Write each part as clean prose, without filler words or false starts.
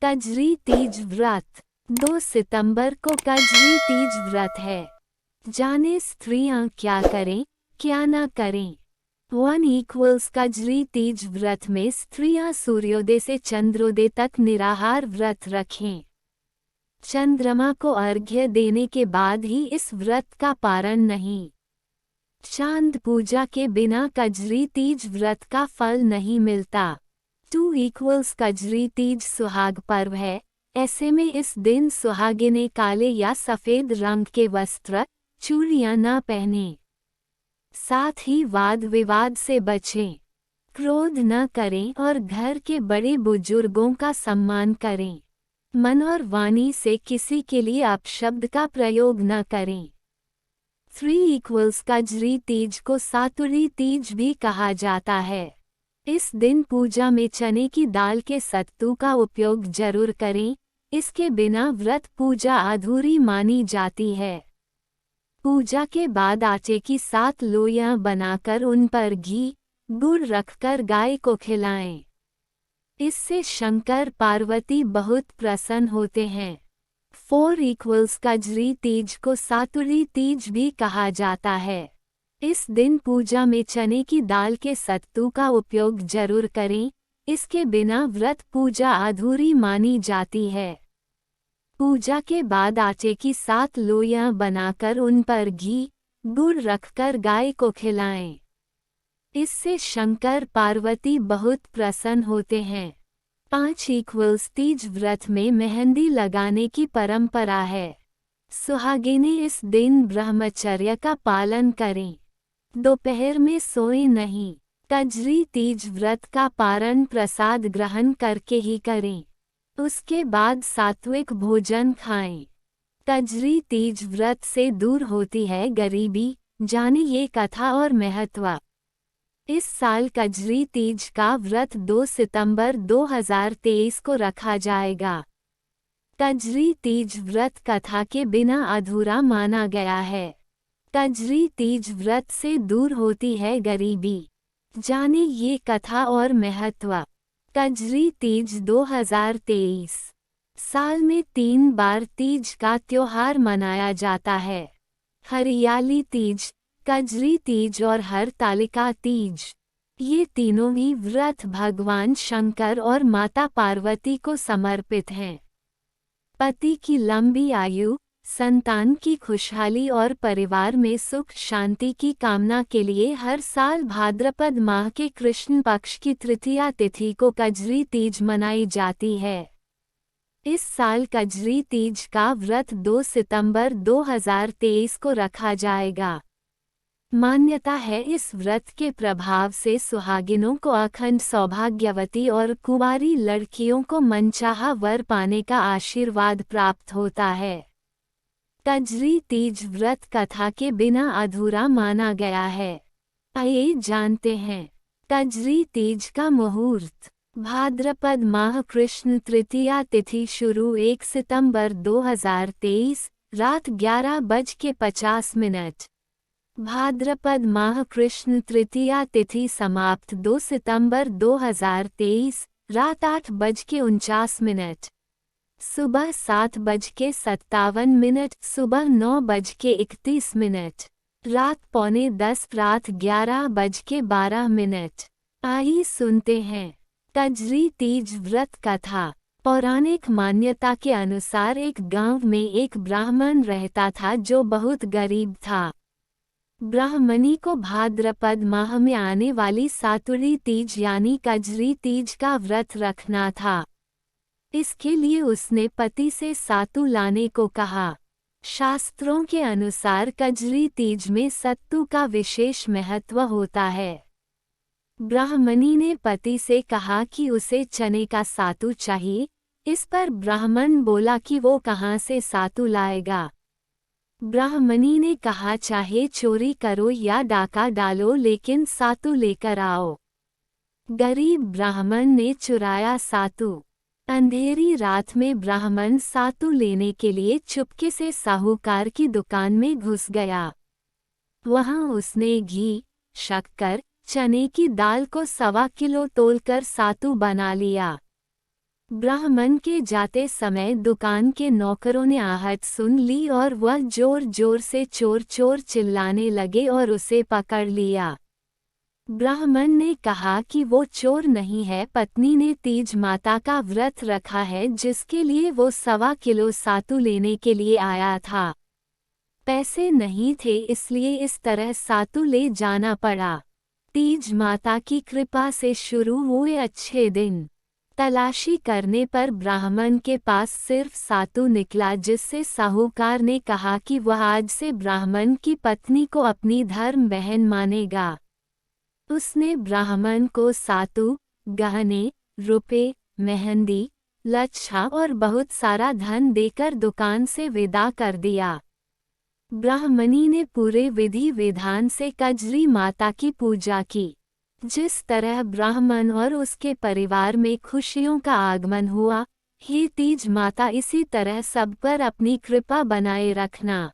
कजरी तीज व्रत 2 सितंबर को कजरी तीज व्रत है। जाने स्त्रियां क्या करें क्या ना करें। 1 कजरी तीज व्रत में स्त्रियां सूर्योदय से चंद्रोदय तक निराहार व्रत रखें। चंद्रमा को अर्घ्य देने के बाद ही इस व्रत का पारण नहीं। चांद पूजा के बिना कजरी तीज व्रत का फल नहीं मिलता। 2 कजरी तीज सुहाग पर्व है। ऐसे में इस दिन सुहागिनें काले या सफेद रंग के वस्त्र, चूड़ियां न पहनें। साथ ही वाद विवाद से बचें। क्रोध न करें और घर के बड़े बुजुर्गों का सम्मान करें। मन और वाणी से किसी के लिए अपशब्द का प्रयोग न करें। 3 कजरी तीज को सातुरी तीज भी कहा जाता है। इस दिन पूजा में चने की दाल के सत्तू का उपयोग जरूर करें। इसके बिना व्रत पूजा अधूरी मानी जाती है। पूजा के बाद आटे की 7 लोइयां बनाकर उन पर घी, गुड़ रखकर गाय को खिलाएं। इससे शंकर पार्वती बहुत प्रसन्न होते हैं। 4 कजरी तीज को सातुरी तीज भी कहा जाता है। इस दिन पूजा में चने की दाल के सत्तू का उपयोग जरूर करें। इसके बिना व्रत पूजा अधूरी मानी जाती है। पूजा के बाद आटे की 7 लोइयां बनाकर उन पर घी, गुड़ रखकर गाय को खिलाएं। इससे शंकर पार्वती बहुत प्रसन्न होते हैं। 5 तीज व्रत में मेहंदी लगाने की परंपरा है। सुहागिनें इस दिन ब्रह्मचर्य का पालन करें। दोपहर में सोए नहीं। कजरी तीज व्रत का पारण प्रसाद ग्रहण करके ही करें। उसके बाद सात्विक भोजन खाएं। कजरी तीज व्रत से दूर होती है गरीबी। जाने ये कथा और महत्व। इस साल कजरी तीज का व्रत 2 सितंबर 2023 को रखा जाएगा। कजरी तीज व्रत कथा के बिना अधूरा माना गया है। कजरी तीज व्रत से दूर होती है गरीबी। जाने ये कथा और महत्व। कजरी तीज 2023 साल में 3 बार तीज का त्योहार मनाया जाता है। हरियाली तीज, कजरी तीज और हरतालिका तीज। ये तीनों ही व्रत भगवान शंकर और माता पार्वती को समर्पित हैं। पति की लंबी आयु, संतान की खुशहाली और परिवार में सुख शांति की कामना के लिए हर साल भाद्रपद माह के कृष्ण पक्ष की तृतीया तिथि को कजरी तीज मनाई जाती है। इस साल कजरी तीज का व्रत 2 सितंबर 2023 को रखा जाएगा। मान्यता है इस व्रत के प्रभाव से सुहागिनों को अखंड सौभाग्यवती और कुंवारी लड़कियों को मनचाहा वर पाने का आशीर्वाद प्राप्त होता है। कजरी तीज व्रत कथा के बिना अधूरा माना गया है। आइए जानते हैं कजरी तीज का मुहूर्त। भाद्रपद माह कृष्ण तृतीया तिथि शुरू 1 सितंबर 2023 रात 11:50। भाद्रपद माह कृष्ण तृतीया तिथि समाप्त 2 सितंबर 2023 रात 8:49। सुबह 7:57, सुबह 9:31, रात 9:45, रात 11:12। आइए सुनते हैं कजरी तीज व्रत कथा। पौराणिक मान्यता के अनुसार एक गांव में एक ब्राह्मण रहता था जो बहुत गरीब था। ब्राह्मणी को भाद्रपद माह में आने वाली सातुरी तीज यानी कजरी तीज का व्रत रखना था। इसके लिए उसने पति से सातु लाने को कहा। शास्त्रों के अनुसार कजरी तीज में सत्तू का विशेष महत्व होता है। ब्राह्मणी ने पति से कहा कि उसे चने का सातु चाहिए। इस पर ब्राह्मण बोला कि वो कहाँ से सातु लाएगा। ब्राह्मणी ने कहा चाहे चोरी करो या डाका डालो लेकिन सातु लेकर आओ। गरीब ब्राह्मण ने चुराया सातु। अंधेरी रात में ब्राह्मण सातु लेने के लिए चुपके से साहूकार की दुकान में घुस गया। वहां उसने घी, शक्कर, चने की दाल को 1.25 किलो तोलकर सातु बना लिया। ब्राह्मण के जाते समय दुकान के नौकरों ने आहट सुन ली और वह जोर जोर से चोर चोर चिल्लाने लगे और उसे पकड़ लिया। ब्राह्मण ने कहा कि वो चोर नहीं है, पत्नी ने तीज माता का व्रत रखा है जिसके लिए वो 1.25 किलो सातू लेने के लिए आया था। पैसे नहीं थे इसलिए इस तरह सातू ले जाना पड़ा। तीज माता की कृपा से शुरू हुए अच्छे दिन। तलाशी करने पर ब्राह्मण के पास सिर्फ सातू निकला, जिससे साहूकार ने कहा कि वह आज से ब्राह्मण की पत्नी को अपनी धर्म बहन मानेगा। उसने ब्राह्मण को सातू, गहने, रुपए, मेहंदी, लच्छा और बहुत सारा धन देकर दुकान से विदा कर दिया। ब्राह्मणी ने पूरे विधि विधान से कजरी माता की पूजा की। जिस तरह ब्राह्मण और उसके परिवार में खुशियों का आगमन हुआ, हे तीज माता इसी तरह सब पर अपनी कृपा बनाए रखना।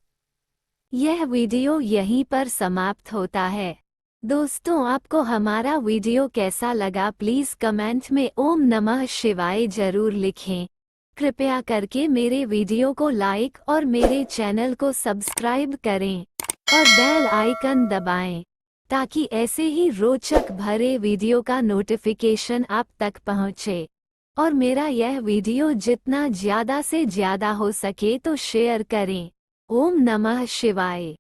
यह वीडियो यहीं पर समाप्त होता है। दोस्तों, आपको हमारा वीडियो कैसा लगा प्लीज़ कमेंट में ओम नमः शिवाय जरूर लिखें। कृपया करके मेरे वीडियो को लाइक और मेरे चैनल को सब्सक्राइब करें और बेल आइकन दबाएं ताकि ऐसे ही रोचक भरे वीडियो का नोटिफिकेशन आप तक पहुंचे। और मेरा यह वीडियो जितना ज़्यादा से ज़्यादा हो सके तो शेयर करें। ओम नमः शिवाय।